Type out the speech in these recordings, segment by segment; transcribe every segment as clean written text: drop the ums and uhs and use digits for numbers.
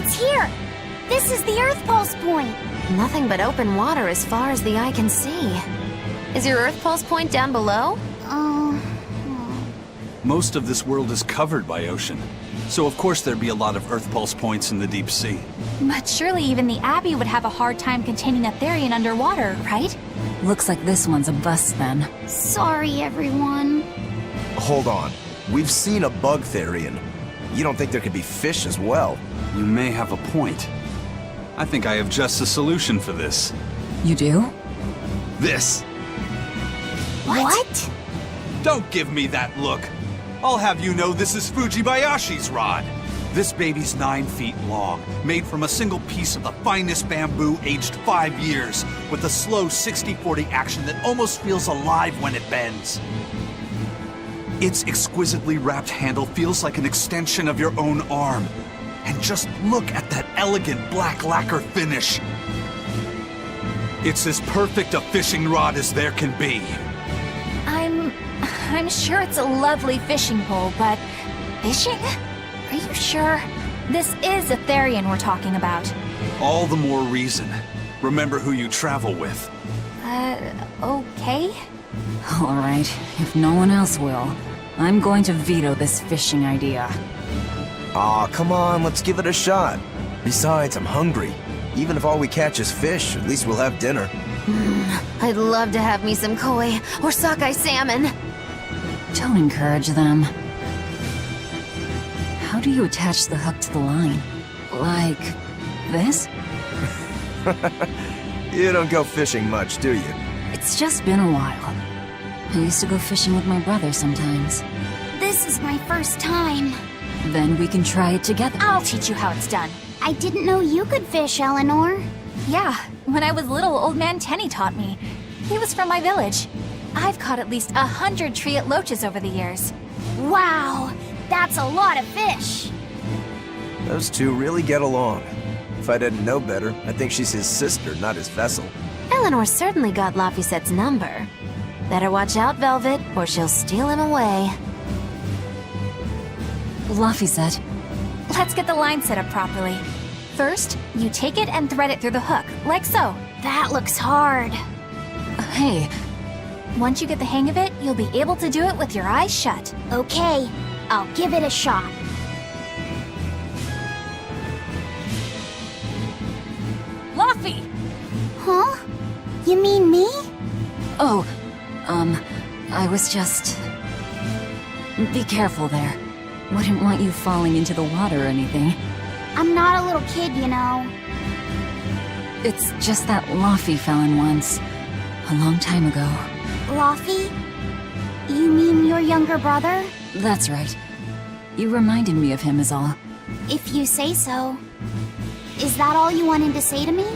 It's here! This is the Earth Pulse Point! Nothing but open water as far as the eye can see. Is your Earth Pulse Point down below? Most of this world is covered by ocean, so of course there'd be a lot of Earth Pulse points in the deep sea. But surely even the Abbey would have a hard time containing a Therian underwater, right? Looks like this one's a bust then. Sorry, everyone. Hold on. We've seen a bug Therian. You don't think there could be fish as well? You may have a point. I think I have just a solution for this. You do? This. What? Don't give me that look. I'll have you know this is Fujibayashi's rod. This baby's 9 feet long, made from a single piece of the finest bamboo aged 5 years, with a slow 60-40 action that almost feels alive when it bends. Its exquisitely wrapped handle feels like an extension of your own arm. And just look at that elegant black lacquer finish. It's as perfect a fishing rod as there can be. I'm sure it's a lovely fishing pole, but fishing? Are you sure? This is a Therian we're talking about. All the more reason. Remember who you travel with. Okay? Alright, if no one else will, I'm going to veto this fishing idea. Aw, come on, let's give it a shot. Besides, I'm hungry. Even if all we catch is fish, at least we'll have dinner. I'd love to have me some koi or sockeye salmon. Don't encourage them. How do you attach the hook to the line? Like this? You don't go fishing much, do you? It's just been a while. I used to go fishing with my brother sometimes. This is my first time. Then we can try it together. I'll teach you how it's done. I didn't know you could fish, Eleanor. Yeah, when I was little, Old Man Tenny taught me. He was from my village. I've caught at least 100 treat loaches over the years. Wow, that's a lot of fish. Those two really get along. If I didn't know better, I think she's his sister, not his vessel. Eleanor certainly got Lafisette's number. Better watch out, Velvet, or she'll steal him away. Lafisette. Let's get the line set up properly. First, you take it and thread it through the hook, like so. That looks hard. Hey, Once you get the hang of it, you'll be able to do it with your eyes shut. Okay, I'll give it a shot. Laffy! Huh? You mean me? oh, I was just... Be careful there. Wouldn't want you falling into the water or anything. I'm not a little kid, you know. It's just that Laffy fell in once. A long time ago. Laffy? You mean your younger brother? That's right. You reminded me of him is all. If you say so. Is that all you wanted to say to me?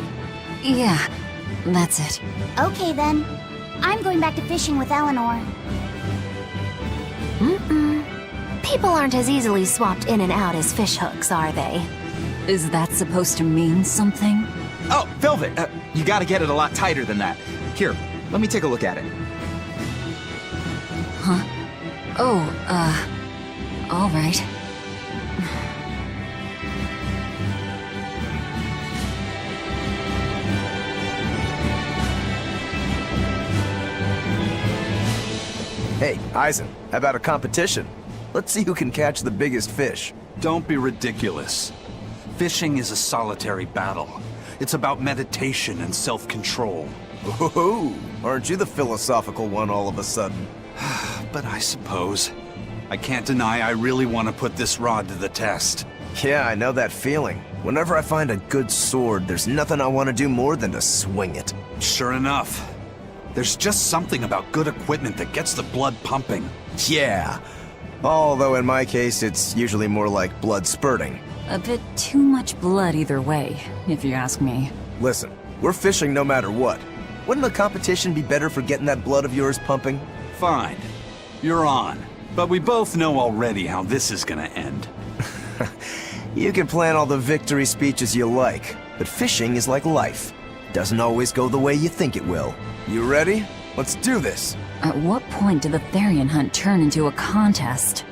Yeah, that's it. Okay then. I'm going back to fishing with Eleanor. People aren't as easily swapped in and out as fish hooks, are they? Is that supposed to mean something? Oh, Velvet, you gotta get it a lot tighter than that. Here, let me take a look at it. Huh? Oh, all right. Hey, Eisen, how about a competition? Let's see who can catch the biggest fish. Don't be ridiculous. Fishing is a solitary battle. It's about meditation and self-control. Ooh, aren't you the philosophical one all of a sudden? But I suppose. I can't deny I really want to put this rod to the test. Yeah, I know that feeling. Whenever I find a good sword, there's nothing I want to do more than to swing it. Sure enough. There's just something about good equipment that gets the blood pumping. Yeah. Although in my case, it's usually more like blood spurting. A bit too much blood either way, if you ask me. Listen, we're fishing no matter what. Wouldn't a competition be better for getting that blood of yours pumping? Fine. You're on. But we both know already how this is gonna end. You can plan all the victory speeches you like, but fishing is like life. Doesn't always go the way you think it will. You ready? Let's do this! At what point did the Therian hunt turn into a contest?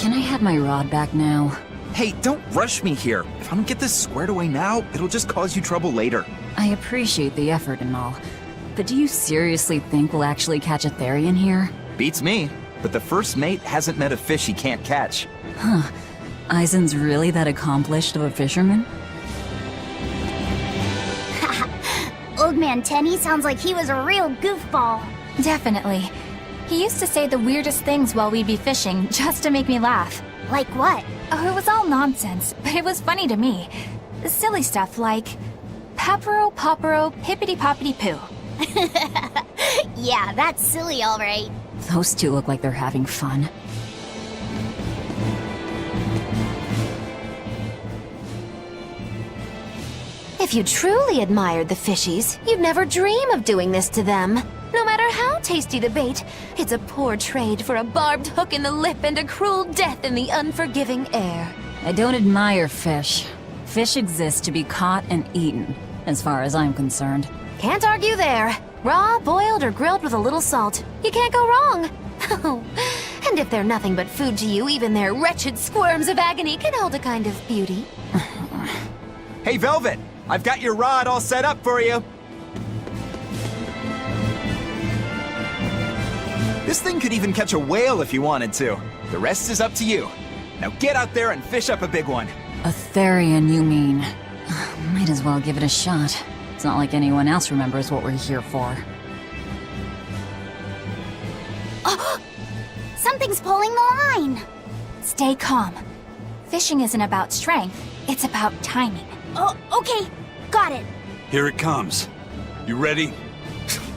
Can I have my rod back now? Hey, don't rush me here. If I don't get this squared away now, it'll just cause you trouble later. I appreciate the effort and all, but do you seriously think we'll actually catch a Therian here? Beats me. But the first mate hasn't met a fish he can't catch. Huh. Aizen's really that accomplished of a fisherman? Old Man Tenny sounds like he was a real goofball. Definitely. He used to say the weirdest things while we'd be fishing, just to make me laugh. Like what? Oh, it was all nonsense, but it was funny to me. Silly stuff like... Papero, popero, pippity-poppity-poo. Yeah, that's silly, alright. Those two look like they're having fun. If you truly admired the fishies, you'd never dream of doing this to them. No matter how tasty the bait, it's a poor trade for a barbed hook in the lip and a cruel death in the unforgiving air. I don't admire fish. Fish exist to be caught and eaten, as far as I'm concerned. Can't argue there. Raw, boiled, or grilled with a little salt. You can't go wrong. And if they're nothing but food to you, even their wretched squirms of agony can hold a kind of beauty. Hey, Velvet! I've got your rod all set up for you. This thing could even catch a whale if you wanted to. The rest is up to you. Now get out there and fish up a big one. A Therian, you mean? Might as well give it a shot. It's not like anyone else remembers what we're here for. Something's pulling the line. Stay calm. Fishing isn't about strength, it's about timing. Oh, okay. Got it. Here it comes. You ready?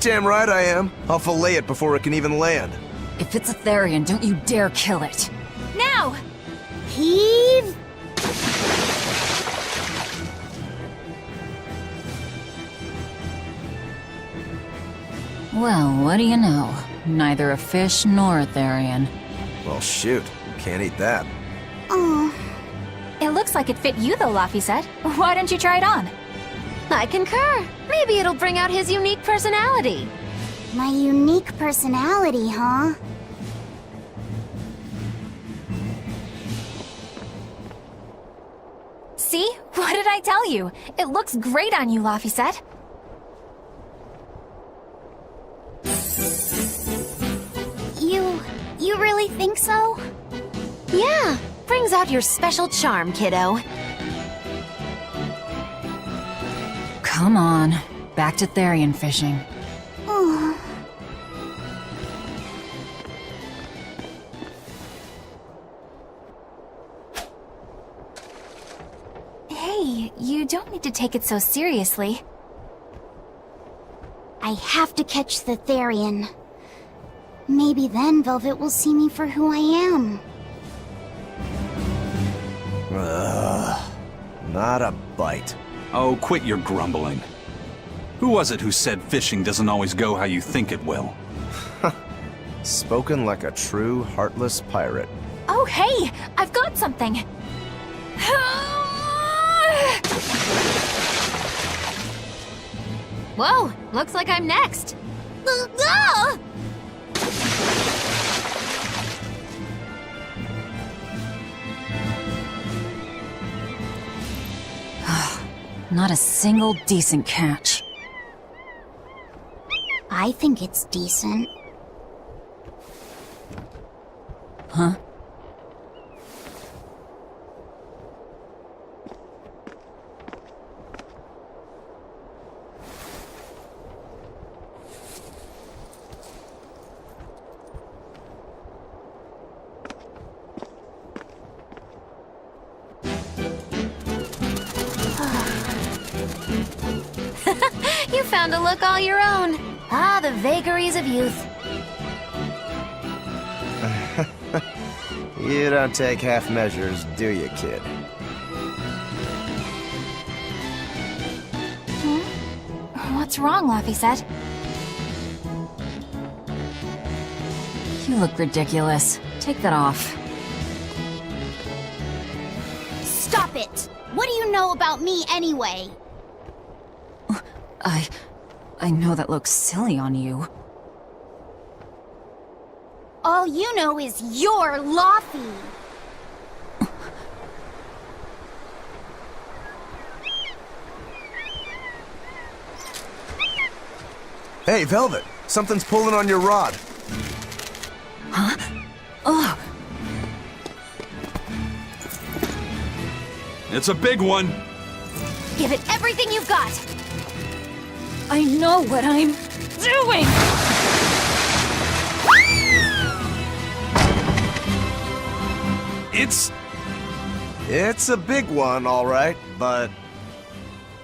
Damn right I am. I'll fillet it before it can even land. If it's a Therian, don't you dare kill it. Now! Heave. Well, what do you know? Neither a fish nor a Therian. Well, shoot. Can't eat that. Oh, It looks like it fit you though, Laphicet. Why don't you try it on? I concur. Maybe it'll bring out his unique personality. my unique personality, huh? See? What did I tell you? It looks great on you, Laphicet. You really think so? Yeah, brings out your special charm, kiddo. Come on, back to Therian fishing. Oh. Hey, you don't need to take it so seriously. I have to catch the Therian. Maybe then Velvet will see me for who I am. Not a bite. Oh, quit your grumbling. Who was it who said fishing doesn't always go how you think it will? Spoken like a true, heartless pirate. Oh, hey! I've got something! Whoa, looks like I'm next. Not a single decent catch. I think it's decent. Huh? You found a look all your own. Ah, the vagaries of youth. You don't take half measures, do you, kid? What's wrong, Laphicet? You look ridiculous. Take that off. Stop it! What do you know about me anyway? I know that looks silly on you. All you know is you're Laffy. Hey, Velvet, something's pulling on your rod. Huh? Oh, It's a big one. Give it everything you've got! I know what I'm doing! It's a big one, all right, but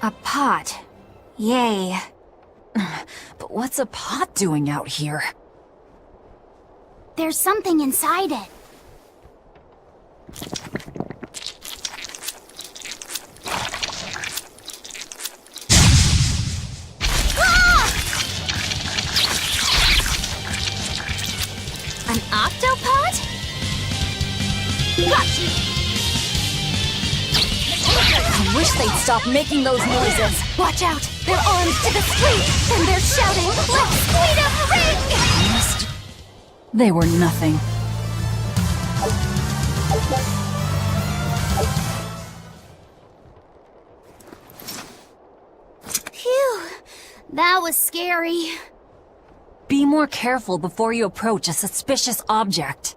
A pot. Yay. But what's a pot doing out here? There's something inside it. An octopod? Got you! I wish they'd stop making those noises. Watch out! They're armed to the street! And they're shouting, "Let's squeeze a ring!" They were nothing. Phew. That was scary. Be more careful before you approach a suspicious object.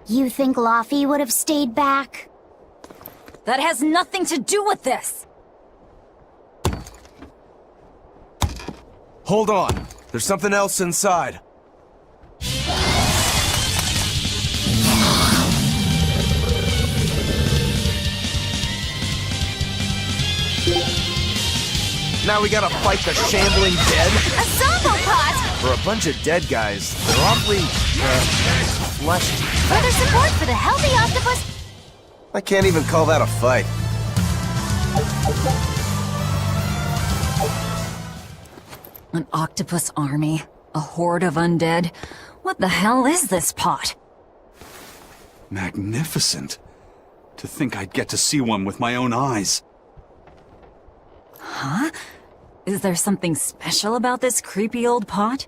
You think Laffy would have stayed back? That has nothing to do with this! hold on. There's something else inside. Now we gotta fight the shambling dead? A Zombo pot! For a bunch of dead guys, they're awfully, fleshy. Further support for the healthy octopus. I can't even call that a fight. An octopus army? A horde of undead? What the hell is this pot? Magnificent. To think I'd get to see one with my own eyes. Huh? Is there something special about this creepy old pot?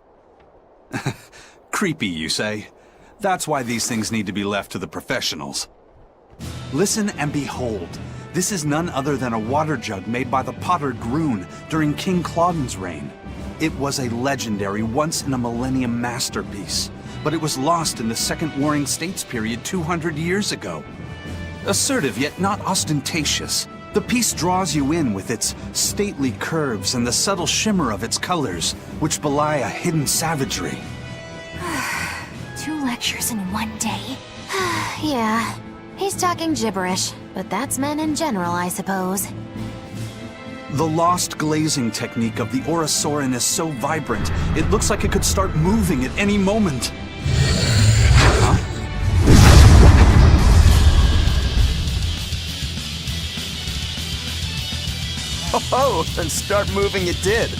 Creepy, you say? That's why these things need to be left to the professionals. Listen and behold. This is none other than a water jug made by the potter Groon during King Clauden's reign. It was a legendary, once-in-a-millennium masterpiece, but it was lost in the Second Warring States period 200 years ago. Assertive yet not ostentatious, the piece draws you in with its stately curves and the subtle shimmer of its colors, which belie a hidden savagery. 2 lectures in one day. Yeah, he's talking gibberish, but that's men in general, I suppose. The lost glazing technique of the Orosaurin is so vibrant, it looks like it could start moving at any moment. Huh? Oh, and start moving it did.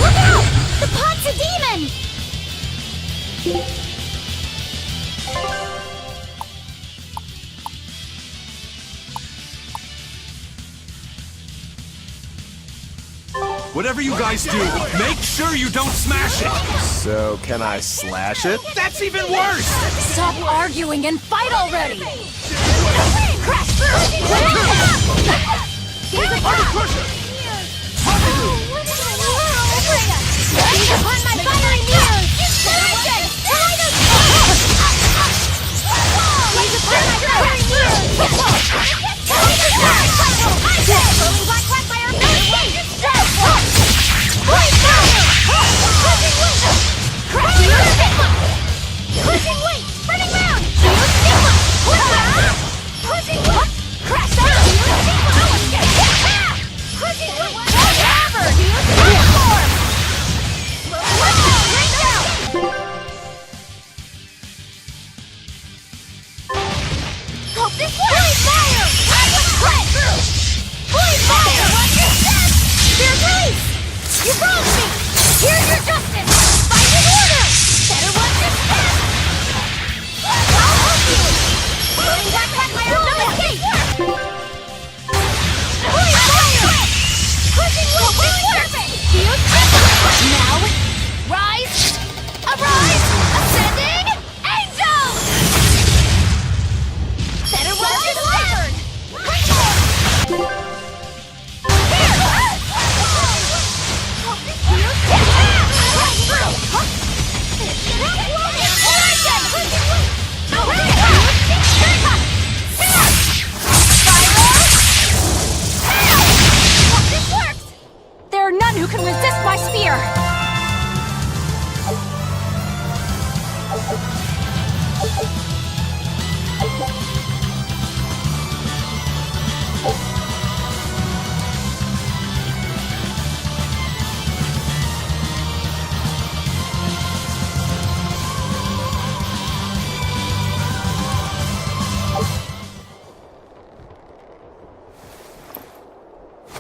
Look out! The pot's a demon! Whatever you guys do, make sure you don't smash it! So, can I slash it? That's even worse! Stop arguing and fight already! Crash through! Here's a pot! Seize upon my fiery muse! Seize upon my fiery muse! Slowly black quagmire muse! Crushing weight! Spinning round! Pushing weight! Crash down! Pushing weight! Whatever! Transform! Rain down! Hope this works! Fire! Crash through! Fire! There's release! You wronged me! Here's your justice! Fight in order! Better watch your step! I'll help you! Floating back my no escape! Fire! Pushing will perfect! Now, rise! Arise! Ascending! Angel! Better watch your step!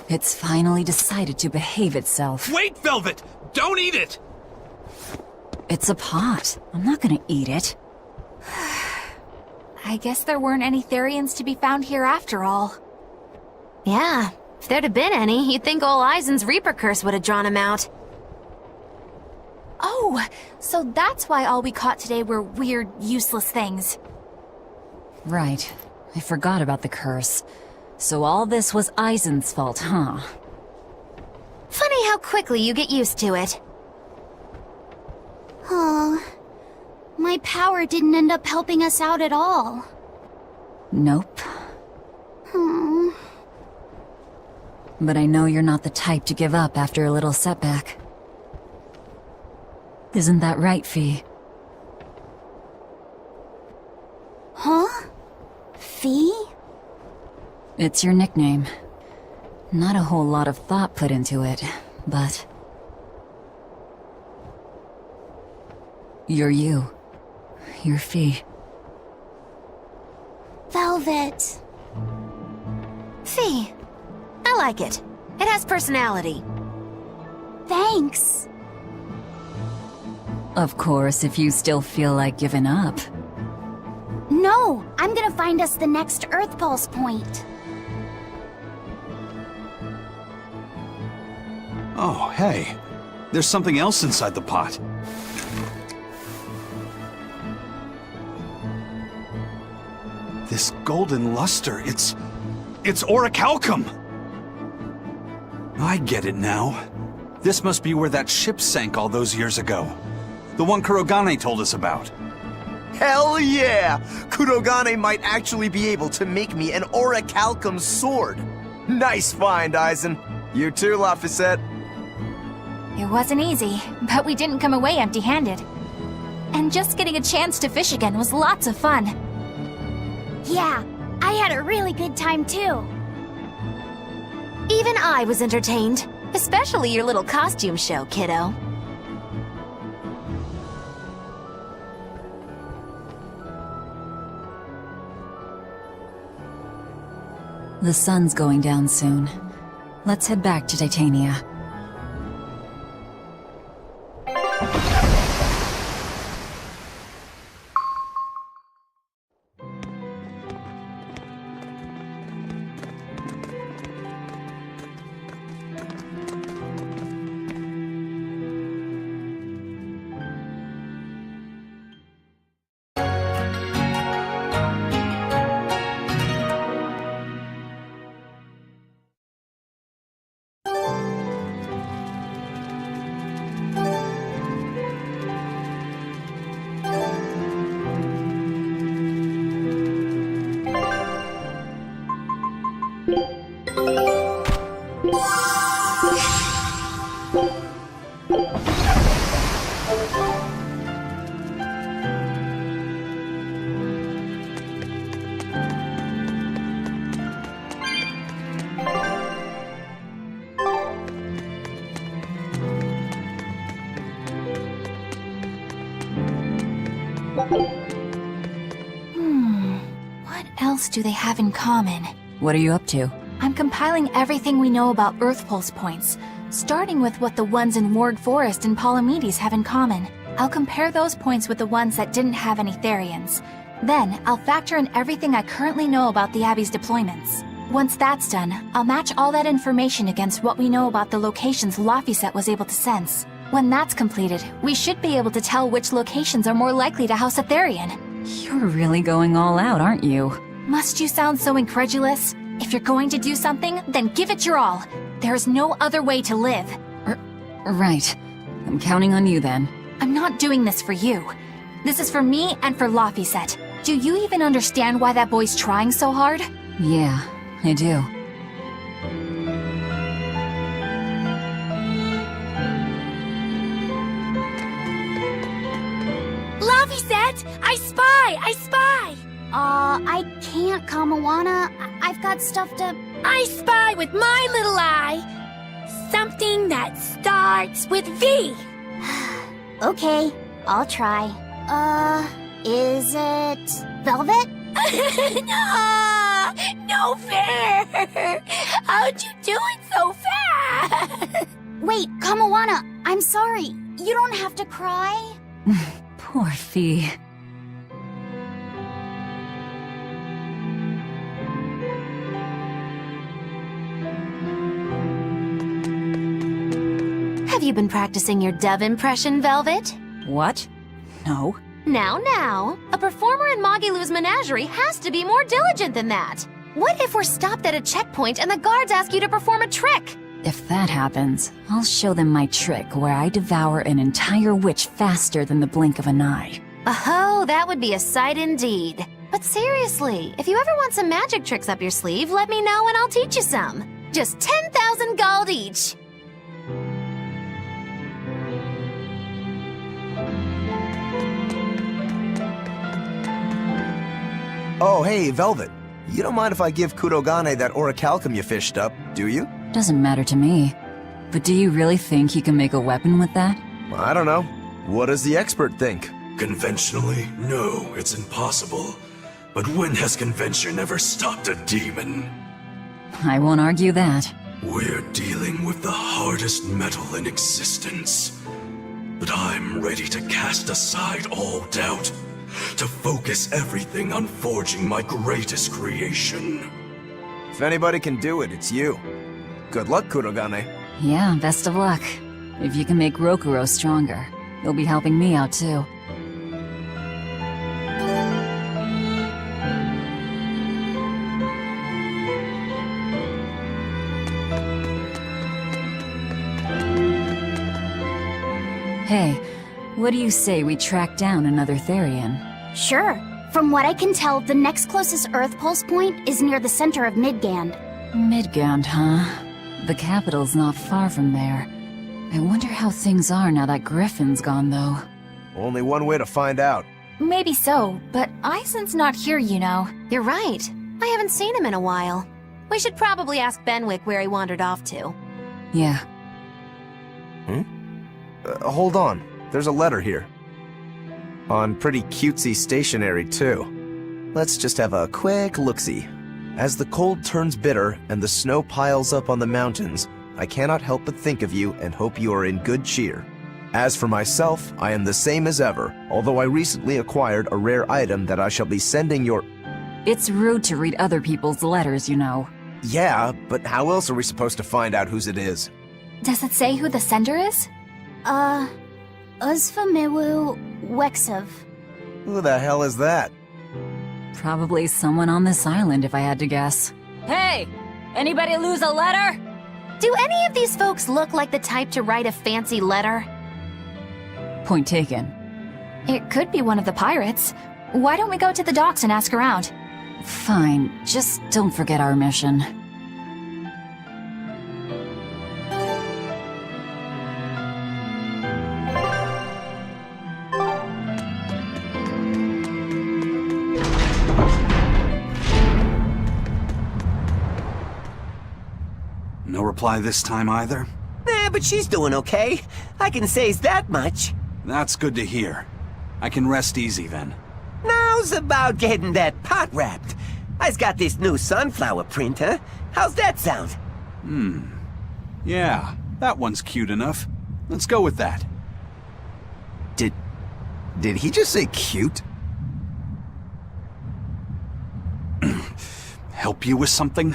It's finally decided to behave itself. Wait, Velvet! Don't eat it! It's a pot. I'm not gonna eat it. I guess there weren't any Therians to be found here after all. Yeah, if there'd have been any, you'd think ol' Eisen's Reaper curse would have drawn him out. Oh, so that's why all we caught today were weird, useless things. Right. I forgot about the curse. So all this was Eisen's fault, huh? Funny how quickly you get used to it. Oh, my power didn't end up helping us out at all. Nope. Hmm. But I know you're not the type to give up after a little setback. Isn't that right, Fee? Huh? Fee? It's your nickname. Not a whole lot of thought put into it, but... You're you. You're Fee. Velvet. Fee. I like it. It has personality. Thanks. Of course, if you still feel like giving up. No, I'm gonna find us the next Earth Pulse point. Oh, hey. There's something else inside the pot. This golden luster, it's orichalcum! I get it now. This must be where that ship sank all those years ago. The one Kurogane told us about. Hell yeah! Kurogane might actually be able to make me an orichalcum sword. Nice find, Eisen. You too, Laphicet. It wasn't easy, but we didn't come away empty-handed. And just getting a chance to fish again was lots of fun. Yeah, I had a really good time too. Even I was entertained. Especially your little costume show, kiddo. The sun's going down soon. Let's head back to Titania. What else do they have in common? What are you up to? I'm compiling everything we know about Earth Pulse points, starting with what the ones in Ward Forest and Palamedes have in common. I'll compare those points with the ones that didn't have any Therians. Then, I'll factor in everything I currently know about the Abbey's deployments. Once that's done, I'll match all that information against what we know about the locations Laphicet was able to sense. When that's completed, we should be able to tell which locations are more likely to house a Therian. You're really going all out, aren't you? Must you sound so incredulous? If you're going to do something, then give it your all. There is no other way to live. Right. I'm counting on you then. I'm not doing this for you. This is for me and for Laphicet. Do you even understand why that boy's trying so hard? Yeah, I do. Laphicet! that? I spy! I can't, Kamawana. I've got stuff to... I spy with my little eye. Something that starts with V. Okay, I'll try. Is it... Velvet? No fair. How'd you do it so fast? Wait, Kamawana, I'm sorry. You don't have to cry. Poor Fee. Have you been practicing your dove impression, Velvet? What? No. Now. A performer in Magilu's menagerie has to be more diligent than that. What if we're stopped at a checkpoint and the guards ask you to perform a trick? If that happens, I'll show them my trick where I devour an entire witch faster than the blink of an eye. Oh, that would be a sight indeed. But seriously, if you ever want some magic tricks up your sleeve, let me know and I'll teach you some. Just 10,000 gold each. Oh, hey, Velvet. You don't mind if I give Kurogane that orichalcum you fished up, do you? Doesn't matter to me. But do you really think you can make a weapon with that? I don't know. What does the expert think? Conventionally, no, it's impossible. But when has convention ever stopped a demon? I won't argue that. We're dealing with the hardest metal in existence. But I'm ready to cast aside all doubt, to focus everything on forging my greatest creation. If anybody can do it, it's you. Good luck, Kurogane. Yeah, best of luck. If you can make Rokuro stronger, you'll be helping me out too. Hey, what do you say we track down another Therian? Sure. From what I can tell, the next closest Earth Pulse point is near the center of Midgand. Midgand, huh? The capital's not far from there. I wonder how things are now that Griffin's gone, though. Only one way to find out. Maybe so, but Aizen's not here, you know. You're right. I haven't seen him in a while. We should probably ask Benwick where he wandered off to. Yeah. Hold on. There's a letter here. On pretty cutesy stationery, too. Let's just have a quick look-see. As the cold turns bitter and the snow piles up on the mountains, I cannot help but think of you and hope you are in good cheer. As for myself, I am the same as ever, although I recently acquired a rare item that I shall be sending your... It's rude to read other people's letters, you know. Yeah, but how else are we supposed to find out whose it is? Does it say who the sender is? Uzfamiwu Wexov. Who the hell is that? Probably someone on this island, if I had to guess. Hey! Anybody lose a letter? Do any of these folks look like the type to write a fancy letter? Point taken. It could be one of the pirates. Why don't we go to the docks and ask around? Fine, just don't forget our mission. No reply this time either? Nah, but she's doing okay. I can say's that much. That's good to hear. I can rest easy then. Now's about getting that pot wrapped. I's got this new sunflower print, huh? How's that sound? Yeah, that one's cute enough. Let's go with that. Did he just say cute? Help you with something?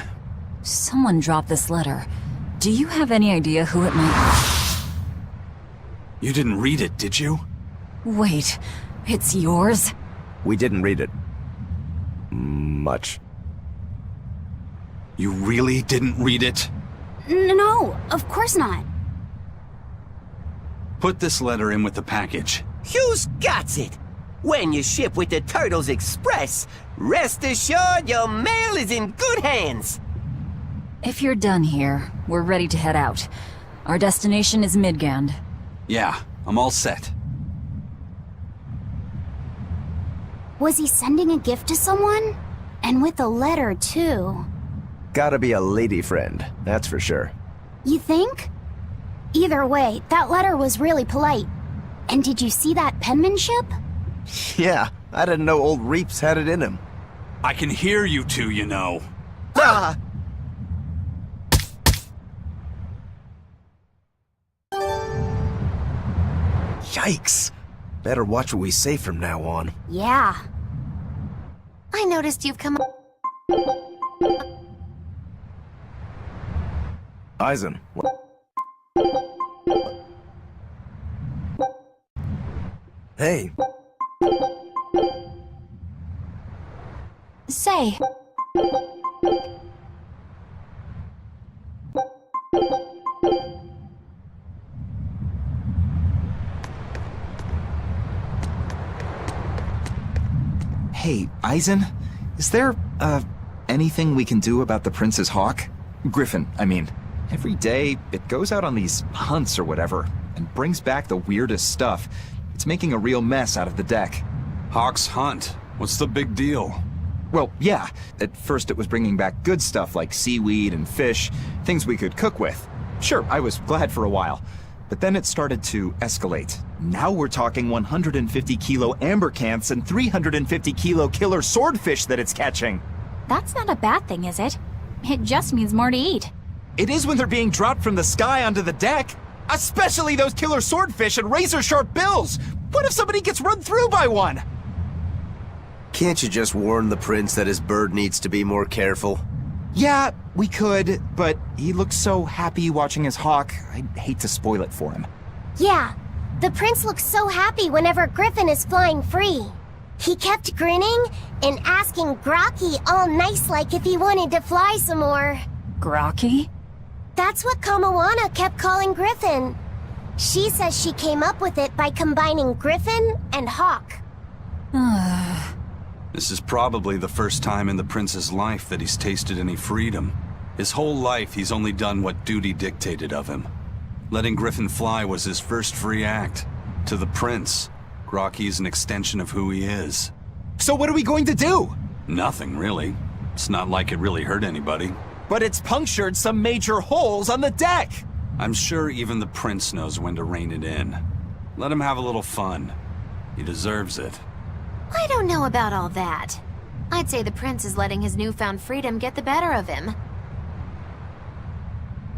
Someone dropped this letter. Do you have any idea who it might... You didn't read it, did you? Wait, it's yours? We didn't read it. Much. You really didn't read it? No, of course not. Put this letter in with the package. Who's got it? When you ship with the Turtles Express, rest assured your mail is in good hands. If you're done here, we're ready to head out. Our destination is Midgand. Yeah, I'm all set. Was he sending a gift to someone? And with a letter, too. Gotta be a lady friend, that's for sure. You think? Either way, that letter was really polite. And did you see that penmanship? Yeah, I didn't know old Reeps had it in him. I can hear you two, you know. Ah! Yikes. Better watch what we say from now on. Yeah. I noticed you've come. Eisen, Hey. Say, Hey, Eisen, is there, anything we can do about the Prince's hawk? Griffin, I mean. Every day, it goes out on these hunts or whatever, and brings back the weirdest stuff. It's making a real mess out of the deck. Hawk's hunt. What's the big deal? Well, yeah. At first it was bringing back good stuff like seaweed and fish, things we could cook with. Sure, I was glad for a while. But then it started to escalate. Now we're talking 150 kilo amber cants and 350 kilo killer swordfish that it's catching. that's not a bad thing, is it? It just means more to eat. It is when they're being dropped from the sky onto the deck. Especially those killer swordfish and razor-sharp bills. What if somebody gets run through by one? Can't you just warn the prince that his bird needs to be more careful? Yeah, we could, but he looks so happy watching his hawk, I'd hate to spoil it for him. Yeah. The prince looks so happy whenever Griffin is flying free. He kept grinning and asking Grocky all nice-like if he wanted to fly some more. Grocky? That's what Kamawana kept calling Griffin. She says she came up with it by combining Griffin and Hawk. This is probably the first time in the prince's life that he's tasted any freedom. His whole life, he's only done what duty dictated of him. Letting Griffin fly was his first free act. To the prince, Grocky's an extension of who he is. So what are we going to do? Nothing, really. It's not like it really hurt anybody. But it's punctured some major holes on the deck! I'm sure even the prince knows when to rein it in. Let him have a little fun. He deserves it. I don't know about all that. I'd say the prince is letting his newfound freedom get the better of him.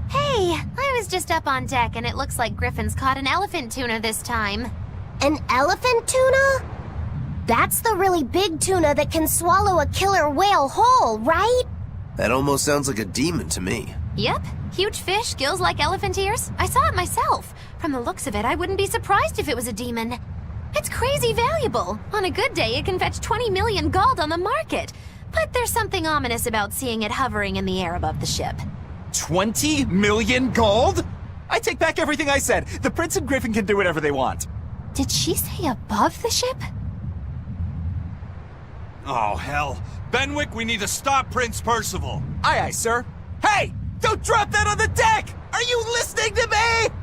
Hey, I was just up on deck and it looks like Griffin's caught an elephant tuna this time. An elephant tuna? That's the really big tuna that can swallow a killer whale whole, right? That almost sounds like a demon to me. Yep, huge fish, gills like elephant ears. I saw it myself. From the looks of it, I wouldn't be surprised if it was a demon. It's crazy valuable. On a good day, it can fetch 20 million gold on the market. But there's something ominous about seeing it hovering in the air above the ship. 20 million gold? I take back everything I said. The prince and Griffin can do whatever they want. Did she say above the ship? Oh, hell. Benwick, we need to stop Prince Percival. Aye, aye, sir. Hey! Don't drop that on the deck! Are you listening to me?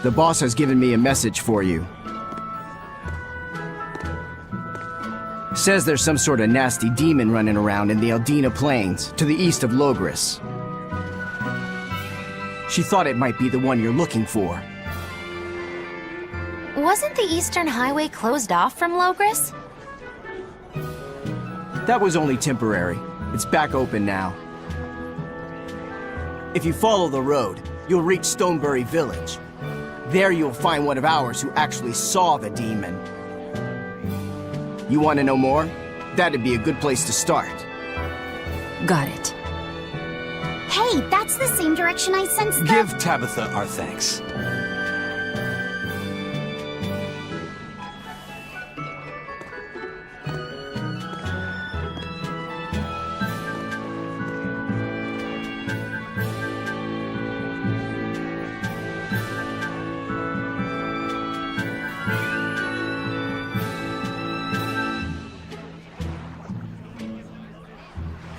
The boss has given me a message for you. Says there's some sort of nasty demon running around in the Eldina Plains, to the east of Logris. She thought it might be the one you're looking for. Wasn't the Eastern Highway closed off from Logris? That was only temporary. It's back open now. If you follow the road, you'll reach Stonebury Village. There you'll find one of ours who actually saw the demon. You want to know more? That'd be a good place to start. Got it. Hey, that's the same direction I sensed the... Give Tabitha our thanks.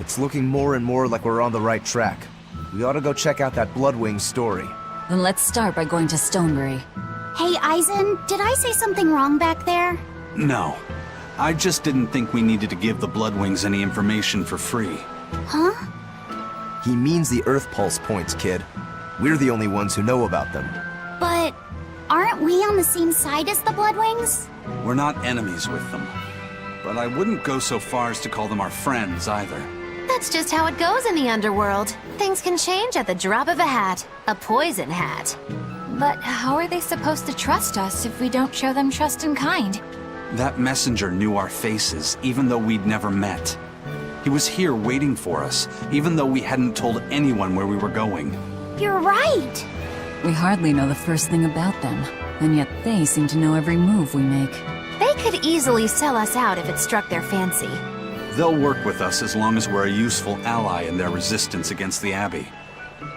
It's looking more and more like we're on the right track. We ought to go check out that Bloodwing story. Then let's start by going to Stonebury. Hey, Eisen, did I say something wrong back there? No. I just didn't think we needed to give the Bloodwings any information for free. Huh? He means the Earth Pulse points, kid. We're the only ones who know about them. But aren't we on the same side as the Bloodwings? We're not enemies with them. But I wouldn't go so far as to call them our friends either. That's just how it goes in the underworld. Things can change at the drop of a hat. A poison hat. But how are they supposed to trust us if we don't show them trust in kind? That messenger knew our faces, even though we'd never met. He was here waiting for us, even though we hadn't told anyone where we were going. You're right! We hardly know the first thing about them, and yet they seem to know every move we make. They could easily sell us out if it struck their fancy. They'll work with us as long as we're a useful ally in their resistance against the Abbey.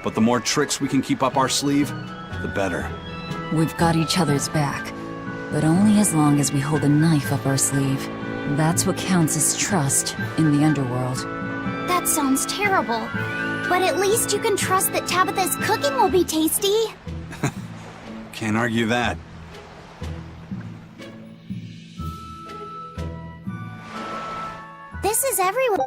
But the more tricks we can keep up our sleeve, the better. We've got each other's back, but only as long as we hold a knife up our sleeve. That's what counts as trust in the underworld. That sounds terrible. But at least you can trust that Tabitha's cooking will be tasty. Can't argue that. This is everyone.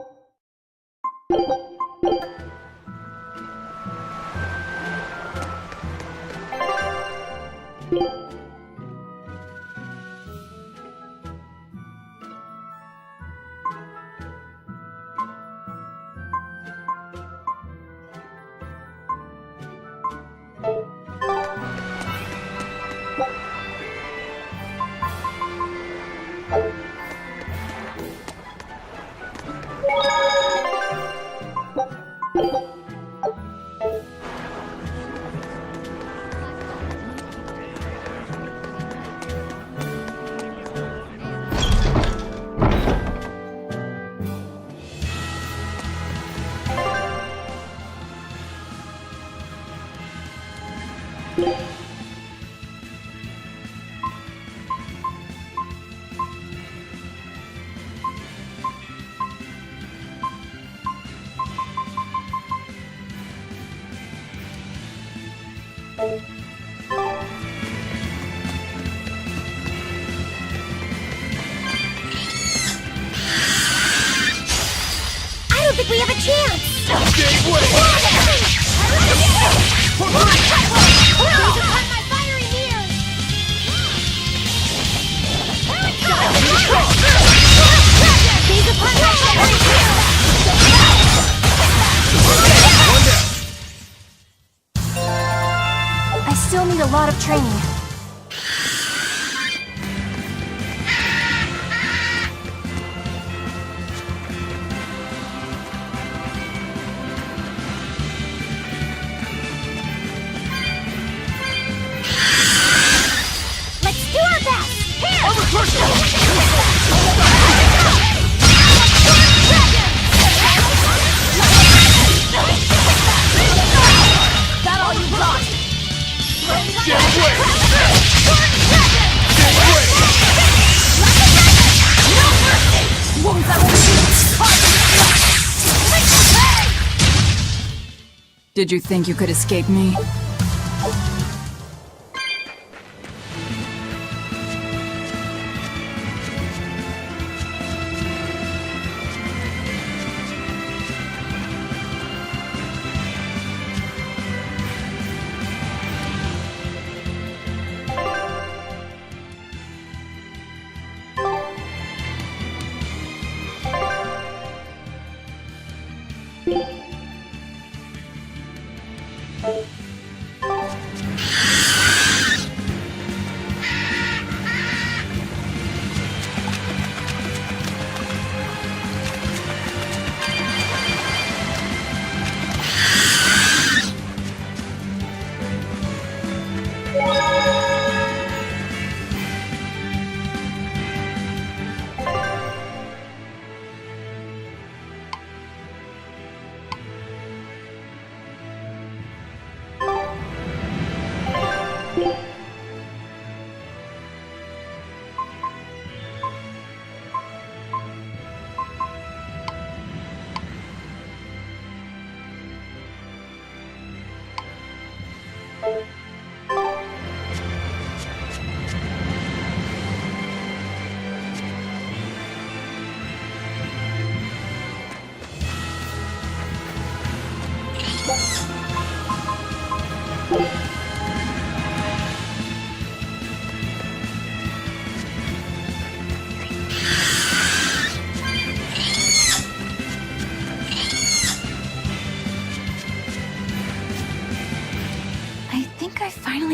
I don't think we have a chance! I still need a lot of training. Let's do our best! Here! That all you got? Get away! No mercy! Wounds that will Did you think you could escape me?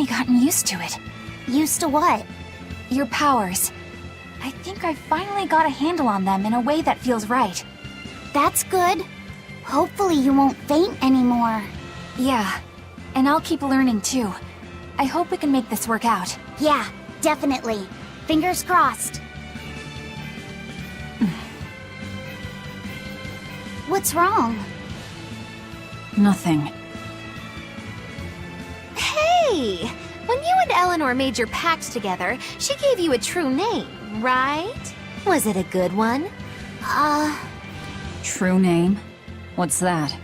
Gotten used to it. Used to what? Your powers. I think I finally got a handle on them in a way that feels right. That's good. Hopefully you won't faint anymore. Yeah, and I'll keep learning too. I hope we can make this work out. Yeah, definitely. Fingers crossed. What's wrong? Nothing. Hey! When you and Eleanor made your pact together, she gave you a true name, right? Was it a good one? True name? What's that?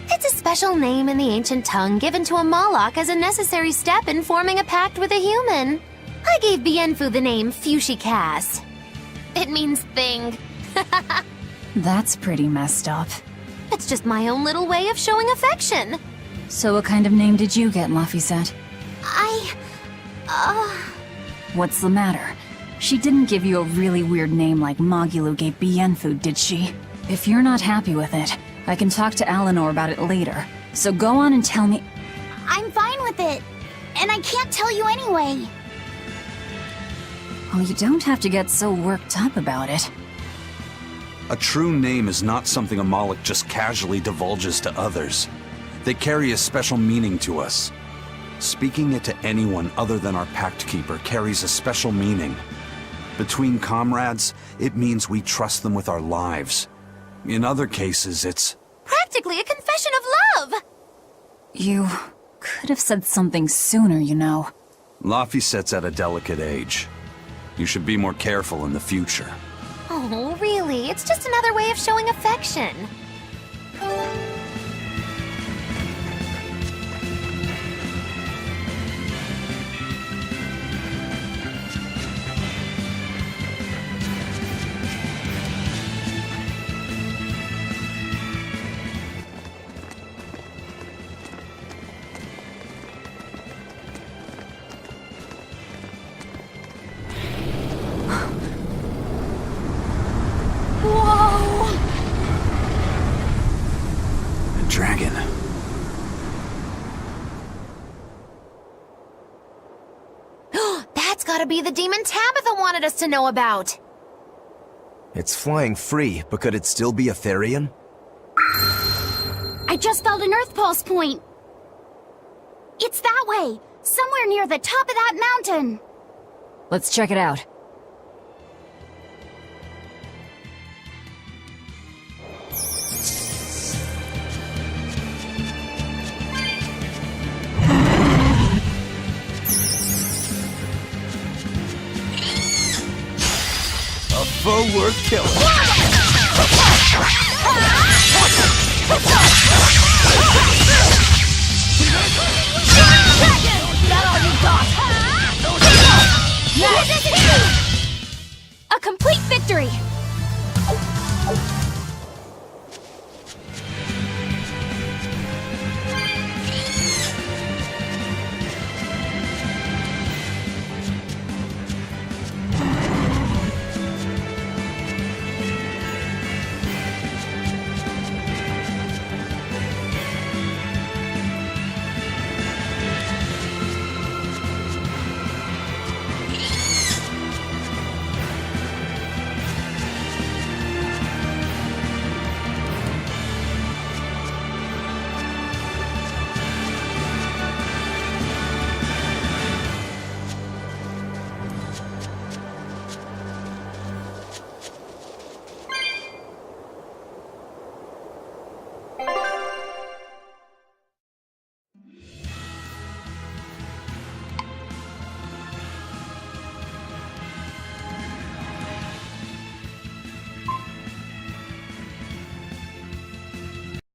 It's a special name in the ancient tongue given to a Moloch as a necessary step in forming a pact with a human. I gave Bienfu the name Fushi Cass. It means thing. That's pretty messed up. It's just my own little way of showing affection. So what kind of name did you get, Laphicet? What's the matter? She didn't give you a really weird name like Magulu gave Bienfu, did she? If you're not happy with it, I can talk to Eleanor about it later. So go on and tell me— I'm fine with it. And I can't tell you anyway. Well, you don't have to get so worked up about it. A true name is not something a Moloch just casually divulges to others. They carry a special meaning to us. Speaking it to anyone other than our Pact Keeper carries a special meaning. Between comrades, it means we trust them with our lives. In other cases, it's practically a confession of love! You could have said something sooner, you know. Laphicet's at a delicate age. You should be more careful in the future. Oh, really? It's just another way of showing affection. Dragon. That's gotta be the demon Tabitha wanted us to know about. It's flying free, but could it still be a Therian? I just felt an Earth Pulse point. It's that way, somewhere near the top of that mountain. Let's check it out. A foe worth killing. A complete victory!